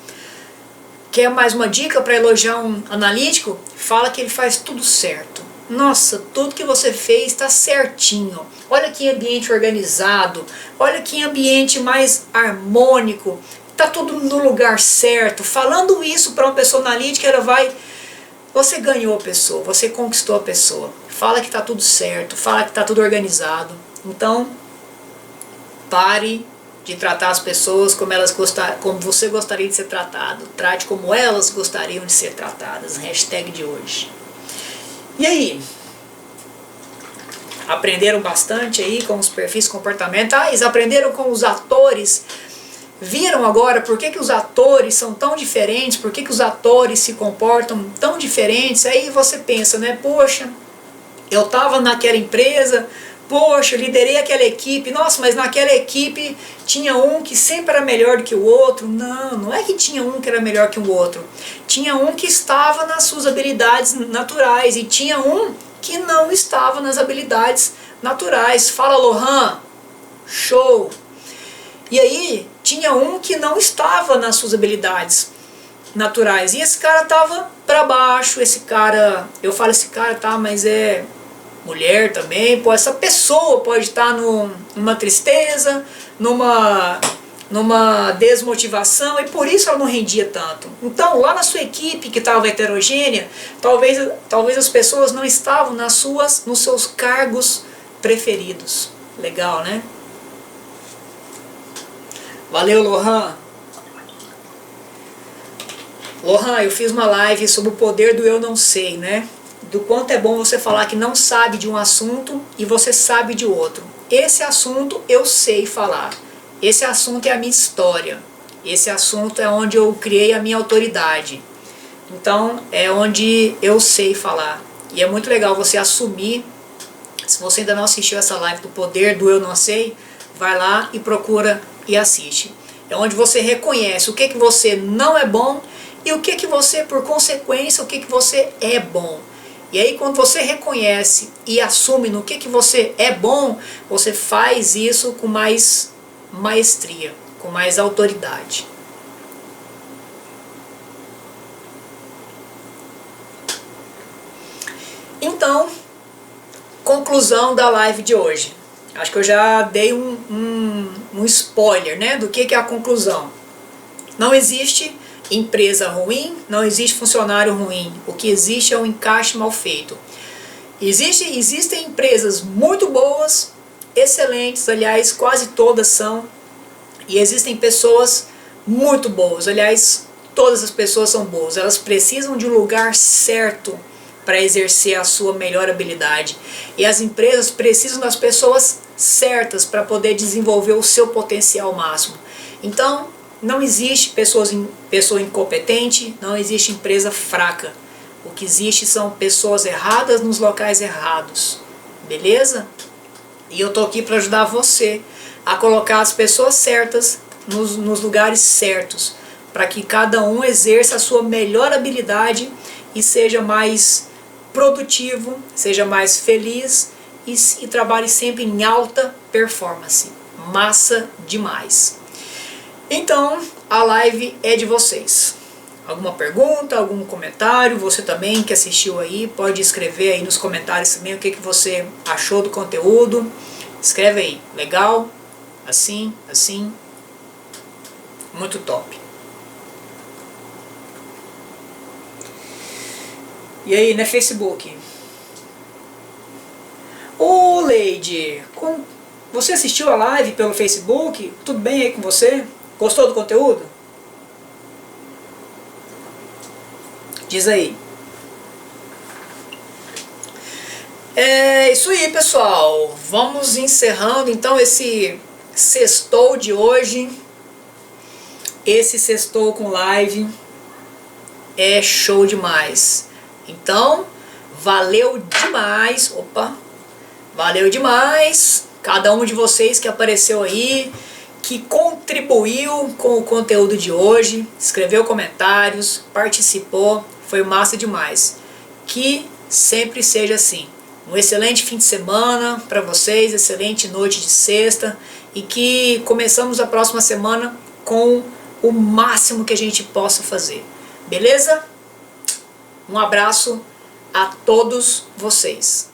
Quer mais uma dica para elogiar um analítico? Fala que ele faz tudo certo. Nossa, tudo que você fez está certinho. Olha que ambiente organizado. Olha que ambiente mais harmônico. Está tudo no lugar certo. Falando isso para uma pessoa analítica, ela vai... Você ganhou a pessoa, você conquistou a pessoa. Fala que está tudo certo, fala que está tudo organizado. Então, pare de tratar as pessoas como você gostaria de ser tratado. Trate como elas gostariam de ser tratadas. Hashtag de hoje. E aí? Aprenderam bastante aí com os perfis comportamentais? Aprenderam com os atores? Viram agora por que os atores são tão diferentes? Por que os atores se comportam tão diferentes? Aí você pensa, né? Poxa, eu estava naquela empresa... Poxa, eu liderei aquela equipe, nossa, mas naquela equipe tinha um que sempre era melhor do que o outro. Não, não é que tinha um que era melhor que o outro. Tinha um que estava nas suas habilidades naturais e tinha um que não estava nas habilidades naturais. Fala, Lohan, show! E aí, tinha um que não estava nas suas habilidades naturais. E esse cara estava para baixo, esse cara, eu falo esse cara, tá, mas é... mulher também, pô, essa pessoa pode estar numa tristeza, numa desmotivação e por isso ela não rendia tanto. Então, lá na sua equipe que estava heterogênea, talvez as pessoas não estavam nos seus cargos preferidos. Legal, né? Valeu, Lohan. Lohan, eu fiz uma live sobre o poder do eu não sei, né? Do quanto é bom você falar que não sabe de um assunto e você sabe de outro. Esse assunto eu sei falar. Esse assunto é a minha história. Esse assunto é onde eu criei a minha autoridade. Então, é onde eu sei falar. E é muito legal você assumir. Se você ainda não assistiu essa live do poder do eu não sei, vai lá e procura e assiste. É onde você reconhece o que você não é bom e o que você, por consequência, o que você é bom. E aí quando você reconhece e assume no que você é bom, você faz isso com mais maestria, com mais autoridade. Então, conclusão da live de hoje. Acho que eu já dei um spoiler, né, do que é a conclusão. Não existe empresa ruim, não existe funcionário ruim. O que existe é um encaixe mal feito. Existem empresas muito boas, excelentes, aliás, quase todas são. E existem pessoas muito boas, aliás, todas as pessoas são boas. Elas precisam de um lugar certo para exercer a sua melhor habilidade. E as empresas precisam das pessoas certas para poder desenvolver o seu potencial máximo. Então, não existe pessoa incompetente, não existe empresa fraca. O que existe são pessoas erradas nos locais errados. Beleza? E eu estou aqui para ajudar você a colocar as pessoas certas nos lugares certos, para que cada um exerça a sua melhor habilidade e seja mais produtivo, seja mais feliz e trabalhe sempre em alta performance. Massa demais! Então, a live é de vocês. Alguma pergunta, algum comentário? Você também que assistiu aí, pode escrever aí nos comentários também o que você achou do conteúdo. Escreve aí, legal? Assim, assim. Muito top. E aí, né, Facebook? Ô, Leide, você assistiu a live pelo Facebook? Tudo bem aí com você? Gostou do conteúdo? Diz aí. É isso aí, pessoal. Vamos encerrando então esse sextou de hoje. Esse sextou com live é show demais. Então, valeu demais, valeu demais cada um de vocês que apareceu aí, que contribuiu com o conteúdo de hoje, escreveu comentários, participou, foi massa demais. Que sempre seja assim. Um excelente fim de semana para vocês, excelente noite de sexta, e que começamos a próxima semana com o máximo que a gente possa fazer. Beleza? Um abraço a todos vocês.